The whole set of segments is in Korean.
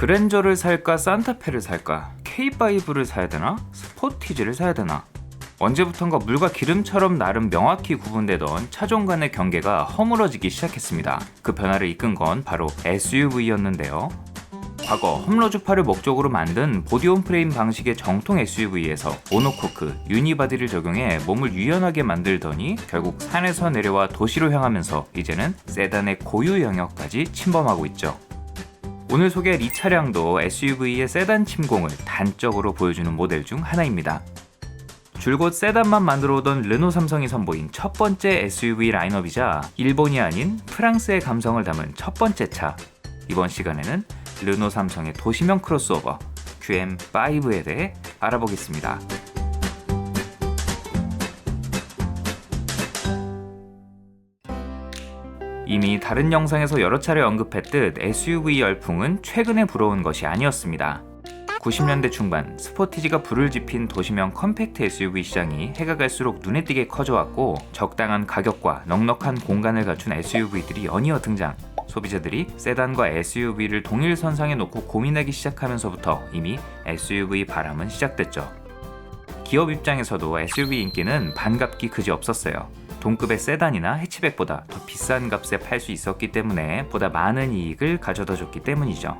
그랜저를 살까 산타페를 살까, K5를 사야 되나, 스포티지를 사야 되나. 언제부턴가 물과 기름처럼 나름 명확히 구분되던 차종 간의 경계가 허물어지기 시작했습니다. 그 변화를 이끈 건 바로 SUV였는데요. 과거 홈러주파를 목적으로 만든 보디온 프레임 방식의 정통 SUV에서 모노코크, 유니바디를 적용해 몸을 유연하게 만들더니 결국 산에서 내려와 도시로 향하면서 이제는 세단의 고유 영역까지 침범하고 있죠. 오늘 소개할 이 차량도 SUV의 세단 침공을 단적으로 보여주는 모델 중 하나입니다. 줄곧 세단만 만들어 오던 르노 삼성이 선보인 첫 번째 SUV 라인업이자 일본이 아닌 프랑스의 감성을 담은 첫 번째 차. 이번 시간에는 르노 삼성의 도시명 크로스오버 QM5에 대해 알아보겠습니다. 이미 다른 영상에서 여러 차례 언급했듯 SUV 열풍은 최근에 불어온 것이 아니었습니다. 90년대 중반 스포티지가 불을 지핀 도시명 컴팩트 SUV 시장이 해가 갈수록 눈에 띄게 커져왔고 적당한 가격과 넉넉한 공간을 갖춘 SUV들이 연이어 등장. 소비자들이 세단과 SUV를 동일 선상에 놓고 고민하기 시작하면서부터 이미 SUV 바람은 시작됐죠. 기업 입장에서도 SUV 인기는 반갑기 그지없었어요. 동급의 세단이나 해치백보다 더 비싼 값에 팔 수 있었기 때문에 보다 많은 이익을 가져다 줬기 때문이죠.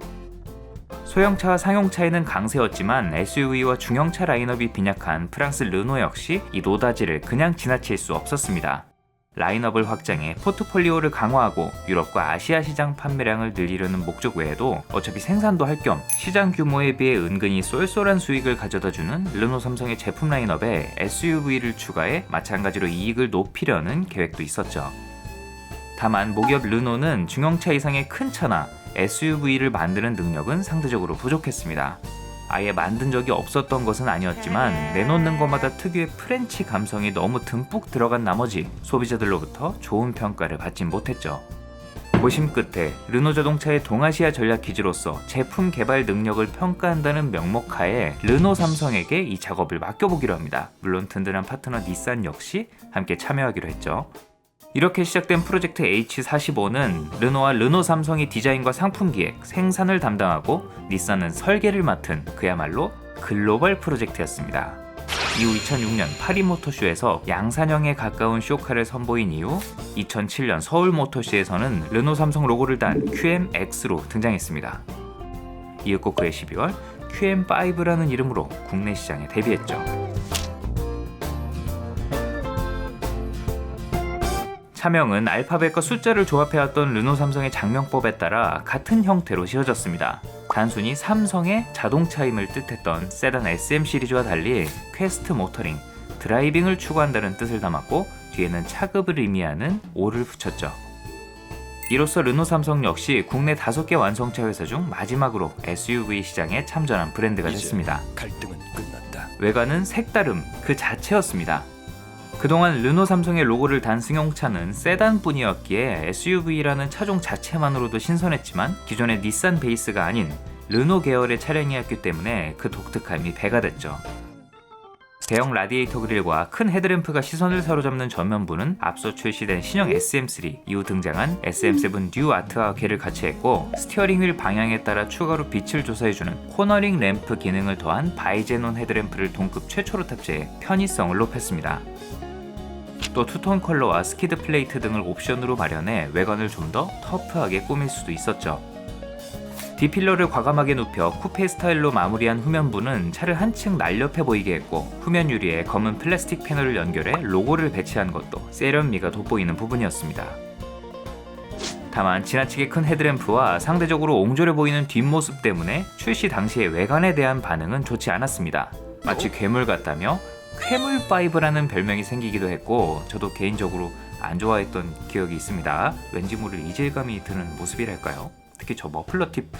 소형차와 상용차에는 강세였지만 SUV와 중형차 라인업이 빈약한 프랑스 르노 역시 이 노다지를 그냥 지나칠 수 없었습니다. 라인업을 확장해 포트폴리오를 강화하고 유럽과 아시아 시장 판매량을 늘리려는 목적 외에도 어차피 생산도 할 겸 시장 규모에 비해 은근히 쏠쏠한 수익을 가져다주는 르노 삼성의 제품 라인업에 SUV를 추가해 마찬가지로 이익을 높이려는 계획도 있었죠. 다만 모기업 르노는 중형차 이상의 큰 차나 SUV를 만드는 능력은 상대적으로 부족했습니다. 아예 만든 적이 없었던 것은 아니었지만 내놓는 것마다 특유의 프렌치 감성이 너무 듬뿍 들어간 나머지 소비자들로부터 좋은 평가를 받진 못했죠. 고심 끝에 르노 자동차의 동아시아 전략 기지로서 제품 개발 능력을 평가한다는 명목하에 르노 삼성에게 이 작업을 맡겨보기로 합니다. 물론 든든한 파트너 닛산 역시 함께 참여하기로 했죠. 이렇게 시작된 프로젝트 H45는 르노와 르노 삼성이 디자인과 상품 기획, 생산을 담당하고 닛산은 설계를 맡은 그야말로 글로벌 프로젝트였습니다. 이후 2006년 파리 모터쇼에서 양산형에 가까운 쇼카를 선보인 이후 2007년 서울 모터쇼에서는 르노 삼성 로고를 단 QM-X로 등장했습니다. 이윽고 그해 12월 QM5라는 이름으로 국내 시장에 데뷔했죠. 차명은 알파벳과 숫자를 조합해왔던 르노 삼성의 장명법에 따라 같은 형태로 지어졌습니다. 단순히 삼성의 자동차임을 뜻했던 세단 SM 시리즈와 달리 퀘스트 모터링, 드라이빙을 추구한다는 뜻을 담았고 뒤에는 차급을 의미하는 O를 붙였죠. 이로써 르노 삼성 역시 국내 5개 완성차 회사 중 마지막으로 SUV 시장에 참전한 브랜드가 됐습니다. 갈등은 끝났다. 외관은 색다름 그 자체였습니다. 그동안 르노 삼성의 로고를 단 승용차는 세단뿐이었기에 SUV라는 차종 자체만으로도 신선했지만 기존의 닛산 베이스가 아닌 르노 계열의 차량이었기 때문에 그 독특함이 배가 됐죠. 대형 라디에이터 그릴과 큰 헤드램프가 시선을 사로잡는 전면부는 앞서 출시된 신형 SM3 이후 등장한 SM7 듀 아트아케를 같이 했고 스티어링 휠 방향에 따라 추가로 빛을 조사해주는 코너링 램프 기능을 더한 바이제논 헤드램프를 동급 최초로 탑재해 편의성을 높였습니다. 또 투톤 컬러와 스키드 플레이트 등을 옵션으로 마련해 외관을 좀 더 터프하게 꾸밀 수도 있었죠. D필러를 과감하게 눕혀 쿠페 스타일로 마무리한 후면부는 차를 한층 날렵해 보이게 했고 후면 유리에 검은 플라스틱 패널을 연결해 로고를 배치한 것도 세련미가 돋보이는 부분이었습니다. 다만 지나치게 큰 헤드램프와 상대적으로 옹졸해 보이는 뒷모습 때문에 출시 당시의 외관에 대한 반응은 좋지 않았습니다. 마치 괴물 같다며 쾌물5라는 별명이 생기기도 했고 저도 개인적으로 안 좋아했던 기억이 있습니다. 왠지 모를 이질감이 드는 모습이랄까요? 특히 저 머플러 팁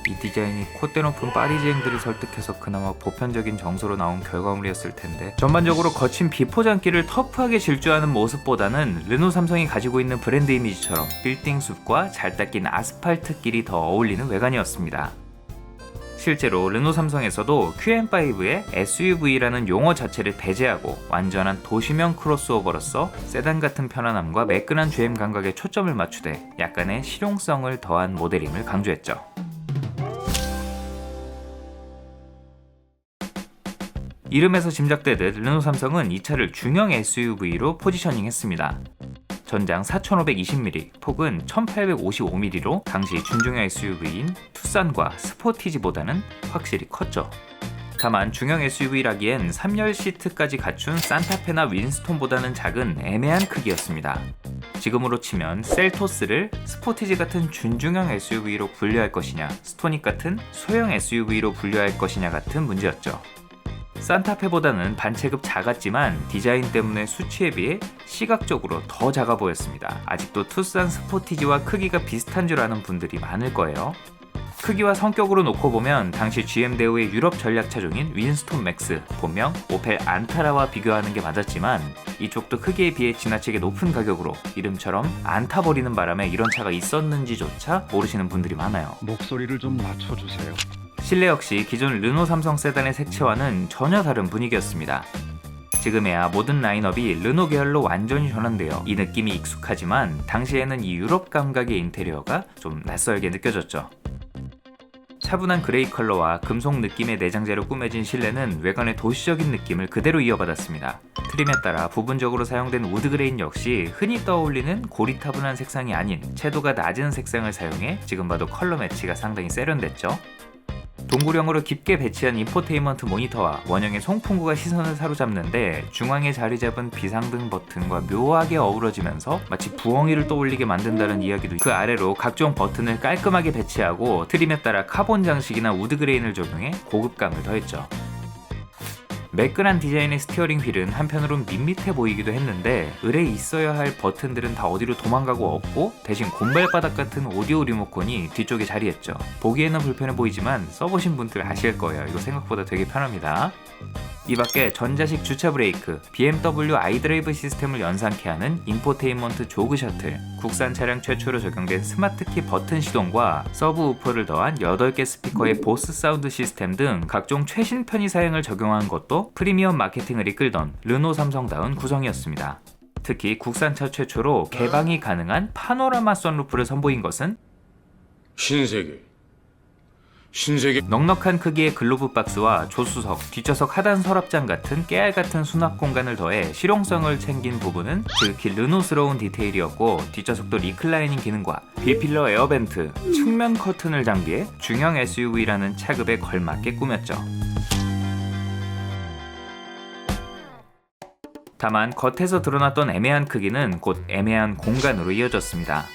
이 디자인이 콧대 높은 파리지앵들을 설득해서 그나마 보편적인 정서로 나온 결과물이었을 텐데 전반적으로 거친 비포장기를 터프하게 질주하는 모습보다는 르노 삼성이 가지고 있는 브랜드 이미지처럼 빌딩 숲과 잘 닦인 아스팔트 길이 더 어울리는 외관이었습니다. 실제로 르노 삼성에서도 QM5의 SUV라는 용어 자체를 배제하고 완전한 도시명 크로스오버로서 세단 같은 편안함과 매끈한 주행 감각에 초점을 맞추되 약간의 실용성을 더한 모델임을 강조했죠. 이름에서 짐작되듯 르노 삼성은 이 차를 중형 SUV로 포지셔닝했습니다. 전장 4520mm, 폭은 1855mm로 당시 준중형 SUV인 투싼과 스포티지보다는 확실히 컸죠. 다만 중형 SUV라기엔 3열 시트까지 갖춘 산타페나 윈스톤보다는 작은 애매한 크기였습니다. 지금으로 치면 셀토스를 스포티지 같은 준중형 SUV로 분류할 것이냐, 스토닉 같은 소형 SUV로 분류할 것이냐 같은 문제였죠. 산타페보다는 반체급 작았지만 디자인 때문에 수치에 비해 시각적으로 더 작아 보였습니다. 아직도 투싼 스포티지와 크기가 비슷한 줄 아는 분들이 많을 거예요. 크기와 성격으로 놓고 보면 당시 GM 대우의 유럽 전략 차종인 윈스톤 맥스, 본명 오펠 안타라와 비교하는 게 맞았지만 이쪽도 크기에 비해 지나치게 높은 가격으로 이름처럼 안타 버리는 바람에 이런 차가 있었는지조차 모르시는 분들이 많아요. 목소리를 좀 낮춰주세요. 실내 역시 기존 르노 삼성 세단의 색채와는 전혀 다른 분위기였습니다. 지금에야 모든 라인업이 르노 계열로 완전히 전환되어 이 느낌이 익숙하지만 당시에는 이 유럽 감각의 인테리어가 좀 낯설게 느껴졌죠. 차분한 그레이 컬러와 금속 느낌의 내장재로 꾸며진 실내는 외관의 도시적인 느낌을 그대로 이어받았습니다. 트림에 따라 부분적으로 사용된 우드 그레인 역시 흔히 떠올리는 고리타분한 색상이 아닌 채도가 낮은 색상을 사용해 지금 봐도 컬러 매치가 상당히 세련됐죠. 동굴형으로 깊게 배치한 인포테인먼트 모니터와 원형의 송풍구가 시선을 사로잡는데 중앙에 자리 잡은 비상등 버튼과 묘하게 어우러지면서 마치 부엉이를 떠올리게 만든다는 이야기도 그 아래로 각종 버튼을 깔끔하게 배치하고 트림에 따라 카본 장식이나 우드 그레인을 적용해 고급감을 더했죠. 매끈한 디자인의 스티어링 휠은 한편으론 밋밋해 보이기도 했는데 을에 있어야 할 버튼들은 다 어디로 도망가고 없고 대신 곰발바닥 같은 오디오 리모컨이 뒤쪽에 자리했죠. 보기에는 불편해 보이지만 써보신 분들 아실 거예요. 이거 생각보다 되게 편합니다. 이 밖에 전자식 주차 브레이크, BMW iDrive 시스템을 연상케 하는 인포테인먼트 조그 셔틀, 국산 차량 최초로 적용된 스마트키 버튼 시동과 서브우퍼를 더한 8개 스피커의 보스 사운드 시스템 등 각종 최신 편의 사양을 적용한 것도 프리미엄 마케팅을 이끌던 르노 삼성다운 구성이었습니다. 특히 국산차 최초로 개방이 가능한 파노라마 선루프를 선보인 것은 신세계 넉넉한 크기의 글로브 박스와 조수석, 뒷좌석 하단 서랍장 같은 깨알 같은 수납 공간을 더해 실용성을 챙긴 부분은 지극히 르노스러운 디테일이었고 뒷좌석도 리클라이닝 기능과 B필러 에어벤트, 측면 커튼을 장비해 중형 SUV라는 차급에 걸맞게 꾸몄죠. 다만 겉에서 드러났던 애매한 크기는 곧 애매한 공간으로 이어졌습니다.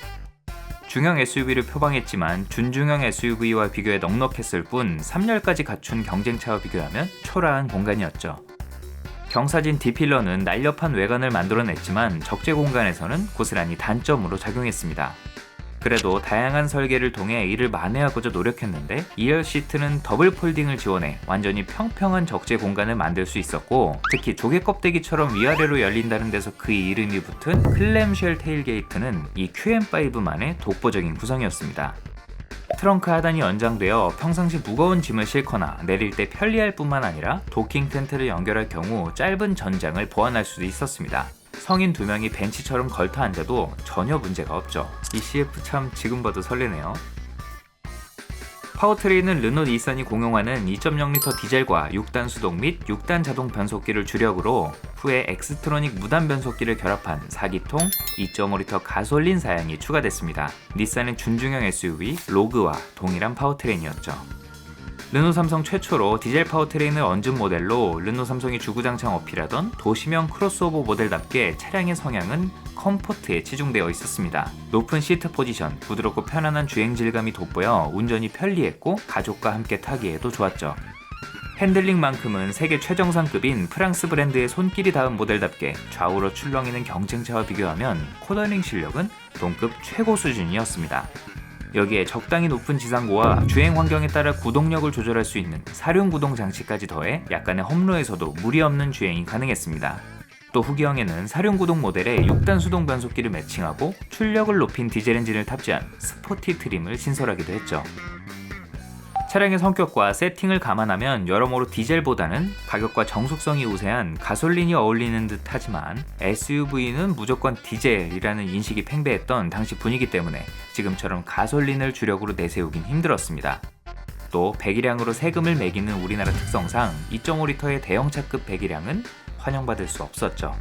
중형 SUV를 표방했지만 준중형 SUV와 비교해 넉넉했을 뿐 3열까지 갖춘 경쟁차와 비교하면 초라한 공간이었죠. 경사진 D필러는 날렵한 외관을 만들어냈지만 적재 공간에서는 고스란히 단점으로 작용했습니다. 그래도 다양한 설계를 통해 이를 만회하고자 노력했는데 2열 시트는 더블 폴딩을 지원해 완전히 평평한 적재 공간을 만들 수 있었고 특히 조개 껍데기처럼 위아래로 열린다는 데서 그 이름이 붙은 클램쉘 테일게이트는 이 QM5만의 독보적인 구성이었습니다. 트렁크 하단이 연장되어 평상시 무거운 짐을 싣거나 내릴 때 편리할 뿐만 아니라 도킹 텐트를 연결할 경우 짧은 전장을 보완할 수도 있었습니다. 성인 2명이 벤치처럼 걸터 앉아도 전혀 문제가 없죠. 이 CF 참 지금 봐도 설레네요. 파워트레인은 르노 닛산이 공용하는 2.0L 디젤과 6단 수동 및 6단 자동 변속기를 주력으로 후에 엑스트로닉 무단 변속기를 결합한 4기통 2.5L 가솔린 사양이 추가됐습니다. 닛산의 준중형 SUV 로그와 동일한 파워트레인이었죠. 르노 삼성 최초로 디젤 파워트레인을 얹은 모델로 르노 삼성이 주구장창 어필하던 도시명 크로스오버 모델답게 차량의 성향은 컴포트에 치중되어 있었습니다. 높은 시트 포지션, 부드럽고 편안한 주행 질감이 돋보여 운전이 편리했고 가족과 함께 타기에도 좋았죠. 핸들링만큼은 세계 최정상급인 프랑스 브랜드의 손길이 닿은 모델답게 좌우로 출렁이는 경쟁차와 비교하면 코너링 실력은 동급 최고 수준이었습니다. 여기에 적당히 높은 지상고와 주행 환경에 따라 구동력을 조절할 수 있는 사륜 구동 장치까지 더해 약간의 험로에서도 무리 없는 주행이 가능했습니다. 또 후기형에는 사륜 구동 모델에 6단 수동 변속기를 매칭하고 출력을 높인 디젤 엔진을 탑재한 스포티 트림을 신설하기도 했죠. 차량의 성격과 세팅을 감안하면 여러모로 디젤보다는 가격과 정숙성이 우세한 가솔린이 어울리는 듯 하지만 SUV는 무조건 디젤이라는 인식이 팽배했던 당시 분위기 때문에 지금처럼 가솔린을 주력으로 내세우긴 힘들었습니다. 또 배기량으로 세금을 매기는 우리나라 특성상 2.5L의 대형차급 배기량은 환영받을 수 없었죠.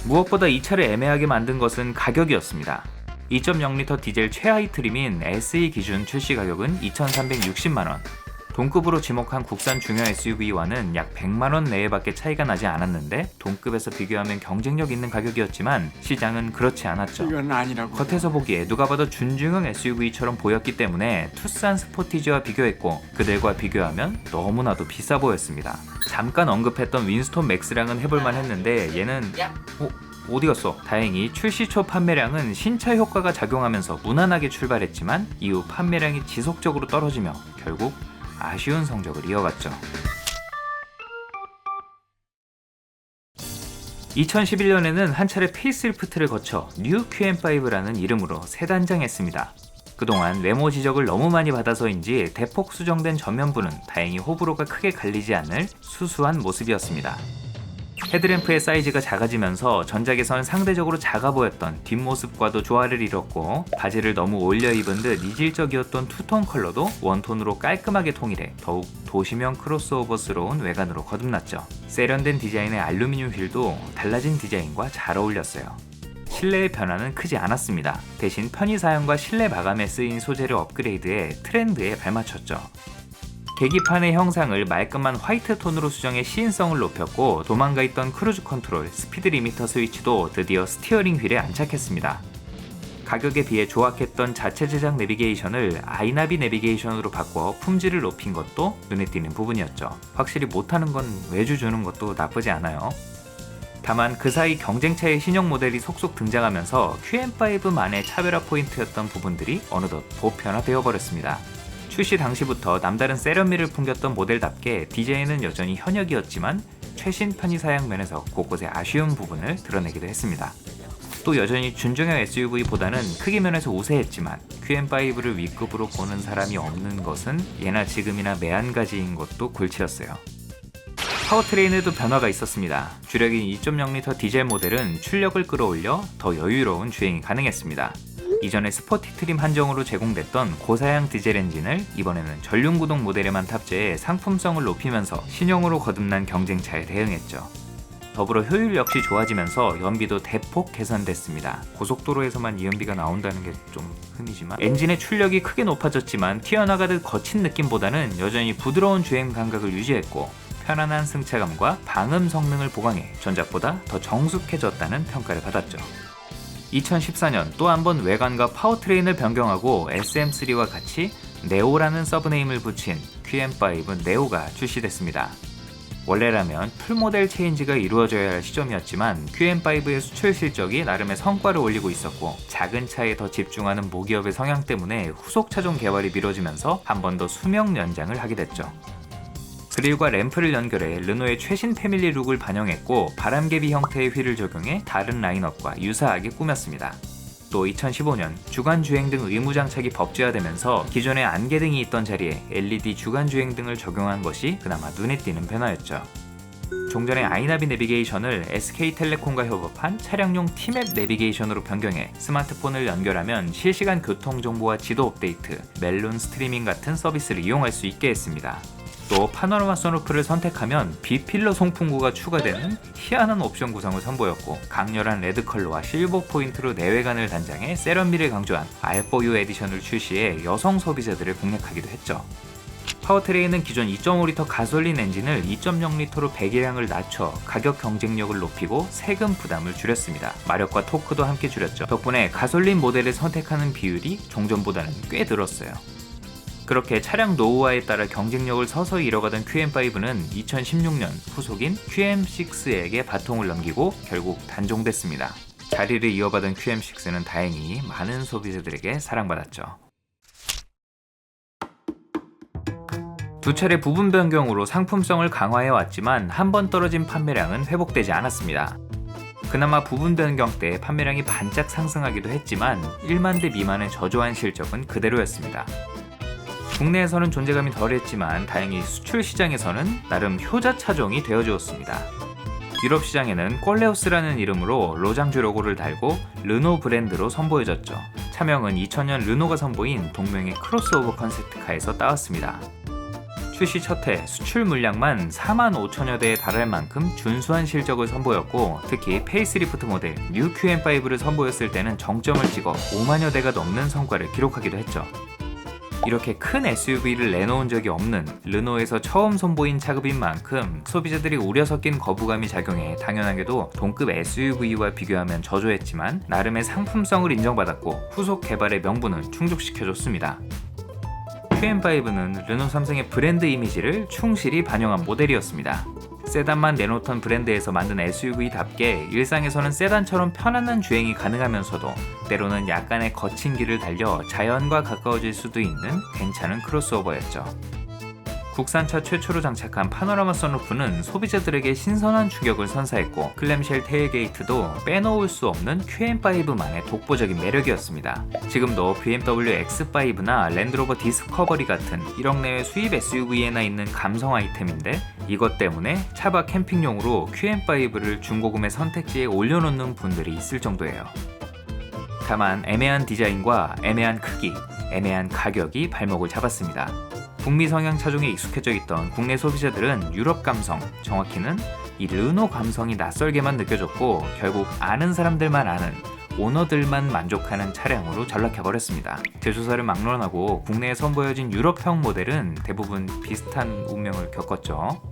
무엇보다 이 차를 애매하게 만든 것은 가격이었습니다. 2.0L 디젤 최하위 트림인 SE 기준 출시 가격은 2,360만원, 동급으로 지목한 국산 중형 SUV와는 약 100만원 내외밖에 차이가 나지 않았는데 동급에서 비교하면 경쟁력 있는 가격이었지만 시장은 그렇지 않았죠. 이건 아니라고. 겉에서 보기에 누가 봐도 준중형 SUV처럼 보였기 때문에 투싼 스포티지와 비교했고 그들과 비교하면 너무나도 비싸 보였습니다. 잠깐 언급했던 윈스톤 맥스랑은 해볼만 했는데 얘는 어디 갔어? 다행히 출시 초 판매량은 신차 효과가 작용하면서 무난하게 출발했지만 이후 판매량이 지속적으로 떨어지며 결국 아쉬운 성적을 이어갔죠. 2011년에는 한 차례 페이스리프트를 거쳐 뉴 QM5라는 이름으로 새 단장했습니다. 그동안 외모 지적을 너무 많이 받아서인지 대폭 수정된 전면부는 다행히 호불호가 크게 갈리지 않을 수수한 모습이었습니다. 헤드램프의 사이즈가 작아지면서 전작에선 상대적으로 작아 보였던 뒷모습과도 조화를 이뤘고 바지를 너무 올려 입은 듯 이질적이었던 투톤 컬러도 원톤으로 깔끔하게 통일해 더욱 도시명 크로스오버스러운 외관으로 거듭났죠. 세련된 디자인의 알루미늄 휠도 달라진 디자인과 잘 어울렸어요. 실내의 변화는 크지 않았습니다. 대신 편의 사용과 실내 마감에 쓰인 소재를 업그레이드해 트렌드에 발맞췄죠. 계기판의 형상을 말끔한 화이트 톤으로 수정해 시인성을 높였고 도망가 있던 크루즈 컨트롤, 스피드 리미터 스위치도 드디어 스티어링 휠에 안착했습니다. 가격에 비해 조악했던 자체 제작 내비게이션을 아이나비 내비게이션으로 바꿔 품질을 높인 것도 눈에 띄는 부분이었죠. 확실히 못하는 건 외주 주는 것도 나쁘지 않아요. 다만 그 사이 경쟁차의 신형 모델이 속속 등장하면서 QM5만의 차별화 포인트였던 부분들이 어느덧 보편화되어 버렸습니다. 출시 당시부터 남다른 세련미를 풍겼던 모델답게 디자인은 여전히 현역이었지만 최신 편의 사양 면에서 곳곳에 아쉬운 부분을 드러내기도 했습니다. 또 여전히 준중형 SUV보다는 크기 면에서 우세했지만 QM5를 위급으로 보는 사람이 없는 것은 예나 지금이나 매한가지인 것도 골치였어요. 파워트레인에도 변화가 있었습니다. 주력인 2.0L 디젤 모델은 출력을 끌어올려 더 여유로운 주행이 가능했습니다. 이전에 스포티 트림 한정으로 제공됐던 고사양 디젤 엔진을 이번에는 전륜구동 모델에만 탑재해 상품성을 높이면서 신형으로 거듭난 경쟁차에 대응했죠. 더불어 효율 역시 좋아지면서 연비도 대폭 개선됐습니다. 고속도로에서만 이 연비가 나온다는 게 좀 흠이지만 엔진의 출력이 크게 높아졌지만 튀어나가듯 거친 느낌보다는 여전히 부드러운 주행 감각을 유지했고 편안한 승차감과 방음 성능을 보강해 전작보다 더 정숙해졌다는 평가를 받았죠. 2014년 또 한 번 외관과 파워트레인을 변경하고 SM3와 같이 네오라는 서브네임을 붙인 QM5 네오가 출시됐습니다. 원래라면 풀모델 체인지가 이루어져야 할 시점이었지만 QM5의 수출 실적이 나름의 성과를 올리고 있었고 작은 차에 더 집중하는 모기업의 성향 때문에 후속 차종 개발이 미뤄지면서 한 번 더 수명 연장을 하게 됐죠. 그릴과 램프를 연결해 르노의 최신 패밀리 룩을 반영했고 바람개비 형태의 휠을 적용해 다른 라인업과 유사하게 꾸몄습니다. 또 2015년 주간주행등 의무장착이 법제화되면서 기존에 안개등이 있던 자리에 LED 주간주행등을 적용한 것이 그나마 눈에 띄는 변화였죠. 종전의 아이나비 내비게이션을 SK텔레콤과 협업한 차량용 티맵 내비게이션으로 변경해 스마트폰을 연결하면 실시간 교통정보와 지도 업데이트, 멜론 스트리밍 같은 서비스를 이용할 수 있게 했습니다. 또 파노라마 선루프를 선택하면 B필러 송풍구가 추가되는 희한한 옵션 구성을 선보였고 강렬한 레드 컬러와 실버 포인트로 내외관을 단장해 세련미를 강조한 R4U 에디션을 출시해 여성 소비자들을 공략하기도 했죠. 파워트레인은 기존 2.5L 가솔린 엔진을 2.0L로 배기량을 낮춰 가격 경쟁력을 높이고 세금 부담을 줄였습니다. 마력과 토크도 함께 줄였죠. 덕분에 가솔린 모델을 선택하는 비율이 종전보다는 꽤 늘었어요. 그렇게 차량 노후화에 따라 경쟁력을 서서히 잃어가던 QM5는 2016년 후속인 QM6에게 바통을 넘기고 결국 단종됐습니다. 자리를 이어받은 QM6는 다행히 많은 소비자들에게 사랑받았죠. 두 차례 부분 변경으로 상품성을 강화해왔지만 한 번 떨어진 판매량은 회복되지 않았습니다. 그나마 부분 변경 때 판매량이 반짝 상승하기도 했지만 1만 대 미만의 저조한 실적은 그대로였습니다. 국내에서는 존재감이 덜했지만 다행히 수출 시장에서는 나름 효자 차종이 되어주었습니다. 유럽 시장에는 꼴레오스라는 이름으로 로장주 로고를 달고 르노 브랜드로 선보여졌죠. 차명은 2000년 르노가 선보인 동명의 크로스오버 컨셉트카에서 따왔습니다. 출시 첫 해 수출 물량만 45,000여 대에 달할 만큼 준수한 실적을 선보였고, 특히 페이스리프트 모델 뉴 QM5를 선보였을 때는 정점을 찍어 5만여 대가 넘는 성과를 기록하기도 했죠. 이렇게 큰 SUV를 내놓은 적이 없는 르노에서 처음 선보인 차급인 만큼 소비자들이 우려 섞인 거부감이 작용해 당연하게도 동급 SUV와 비교하면 저조했지만 나름의 상품성을 인정받았고 후속 개발의 명분은 충족시켜줬습니다. QM5는 르노 삼성의 브랜드 이미지를 충실히 반영한 모델이었습니다. 세단만 내놓던 브랜드에서 만든 SUV답게 일상에서는 세단처럼 편안한 주행이 가능하면서도 때로는 약간의 거친 길을 달려 자연과 가까워질 수도 있는 괜찮은 크로스오버였죠. 국산차 최초로 장착한 파노라마 선루프는 소비자들에게 신선한 충격을 선사했고, 클램쉘 테일게이트도 빼놓을 수 없는 QM5만의 독보적인 매력이었습니다. 지금도 BMW X5나 랜드로버 디스커버리 같은 1억 내외 수입 SUV에나 있는 감성 아이템인데, 이것 때문에 차박 캠핑용으로 QM5를 중고구매 선택지에 올려놓는 분들이 있을 정도예요. 다만 애매한 디자인과 애매한 크기, 애매한 가격이 발목을 잡았습니다. 북미 성향 차종에 익숙해져 있던 국내 소비자들은 유럽 감성, 정확히는 이 르노 감성이 낯설게만 느껴졌고, 결국 아는 사람들만 아는 오너들만 만족하는 차량으로 전락해버렸습니다. 제조사를 막론하고 국내에 선보여진 유럽형 모델은 대부분 비슷한 운명을 겪었죠.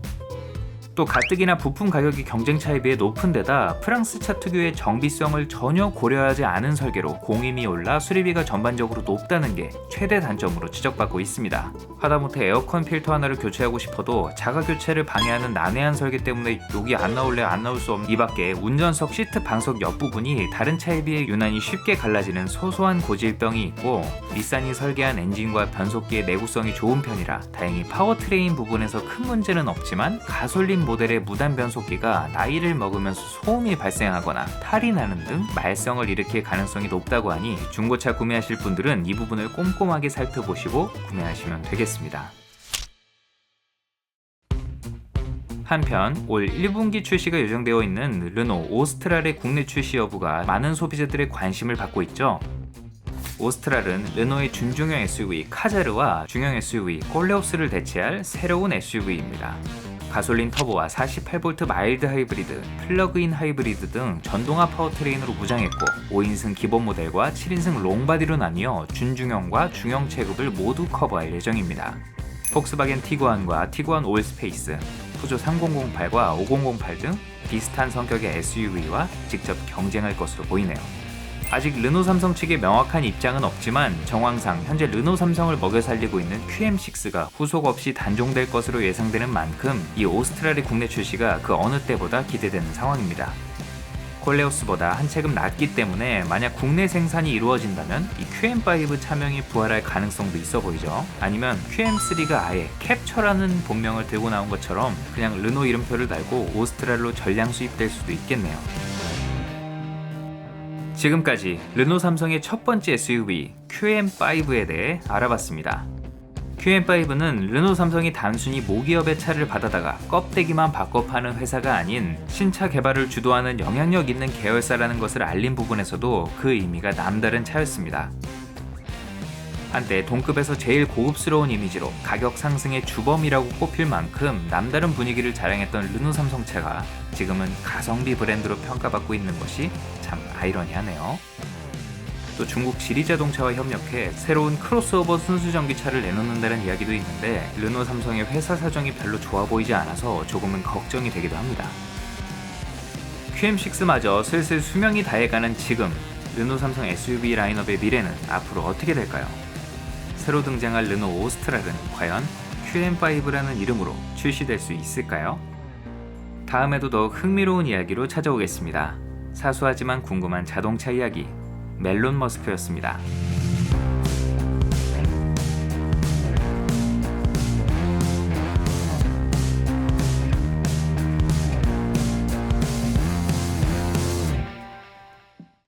또 가뜩이나 부품 가격이 경쟁차에 비해 높은 데다 프랑스차 특유의 정비성을 전혀 고려하지 않은 설계로 공임이 올라 수리비가 전반적으로 높다는 게 최대 단점으로 지적받고 있습니다. 하다못해 에어컨 필터 하나를 교체하고 싶어도 자가 교체를 방해하는 난해한 설계 때문에 여기 안 나올래 안 나올 수 없는, 이밖에 운전석 시트 방석 옆부분이 다른 차에 비해 유난히 쉽게 갈라지는 소소한 고질병이 있고, 닛산이 설계한 엔진과 변속기의 내구성이 좋은 편이라 다행히 파워트레인 부분에서 큰 문제는 없지만, 가솔린 모델의 무단 변속기가 나이를 먹으면서 소음이 발생하거나 탈이 나는 등 말썽을 일으킬 가능성이 높다고 하니 중고차 구매하실 분들은 이 부분을 꼼꼼하게 살펴보시고 구매하시면 되겠습니다. 한편 올 1분기 출시가 예정되어 있는 르노 오스트랄의 국내 출시 여부가 많은 소비자들의 관심을 받고 있죠. 오스트랄은 르노의 준중형 SUV 카자르와 중형 SUV 콜레오스를 대체할 새로운 SUV입니다. 가솔린 터보와 48V 마일드 하이브리드, 플러그인 하이브리드 등 전동화 파워트레인으로 무장했고, 5인승 기본 모델과 7인승 롱바디로 나뉘어 준중형과 중형 체급을 모두 커버할 예정입니다. 폭스바겐 티구안과 티구안 올스페이스, 푸조 3008과 5008 등 비슷한 성격의 SUV와 직접 경쟁할 것으로 보이네요. 아직 르노 삼성 측의 명확한 입장은 없지만 정황상 현재 르노 삼성을 먹여 살리고 있는 QM6가 후속 없이 단종될 것으로 예상되는 만큼 이 오스트랄의 국내 출시가 그 어느 때보다 기대되는 상황입니다. 콜레오스보다 한 체급 낮기 때문에 만약 국내 생산이 이루어진다면 이 QM5 차명이 부활할 가능성도 있어 보이죠. 아니면 QM3가 아예 캡처라는 본명을 들고 나온 것처럼 그냥 르노 이름표를 달고 오스트랄로 전량 수입될 수도 있겠네요. 지금까지 르노 삼성의 첫 번째 SUV QM5에 대해 알아봤습니다. QM5는 르노 삼성이 단순히 모기업의 차를 받아다가 껍데기만 바꿔 파는 회사가 아닌 신차 개발을 주도하는 영향력 있는 계열사라는 것을 알린 부분에서도 그 의미가 남다른 차였습니다. 한때 동급에서 제일 고급스러운 이미지로 가격 상승의 주범이라고 꼽힐 만큼 남다른 분위기를 자랑했던 르노 삼성차가 지금은 가성비 브랜드로 평가받고 있는 것이 참 아이러니하네요. 또 중국 지리자동차와 협력해 새로운 크로스오버 순수전기차를 내놓는다는 이야기도 있는데, 르노 삼성의 회사 사정이 별로 좋아 보이지 않아서 조금은 걱정이 되기도 합니다. QM6마저 슬슬 수명이 다해가는 지금 르노 삼성 SUV 라인업의 미래는 앞으로 어떻게 될까요? 새로 등장할 르노 오스트랄은 과연 QM5라는 이름으로 출시될 수 있을까요? 다음에도 더욱 흥미로운 이야기로 찾아오겠습니다. 사소하지만 궁금한 자동차 이야기, 멜론 머스크였습니다.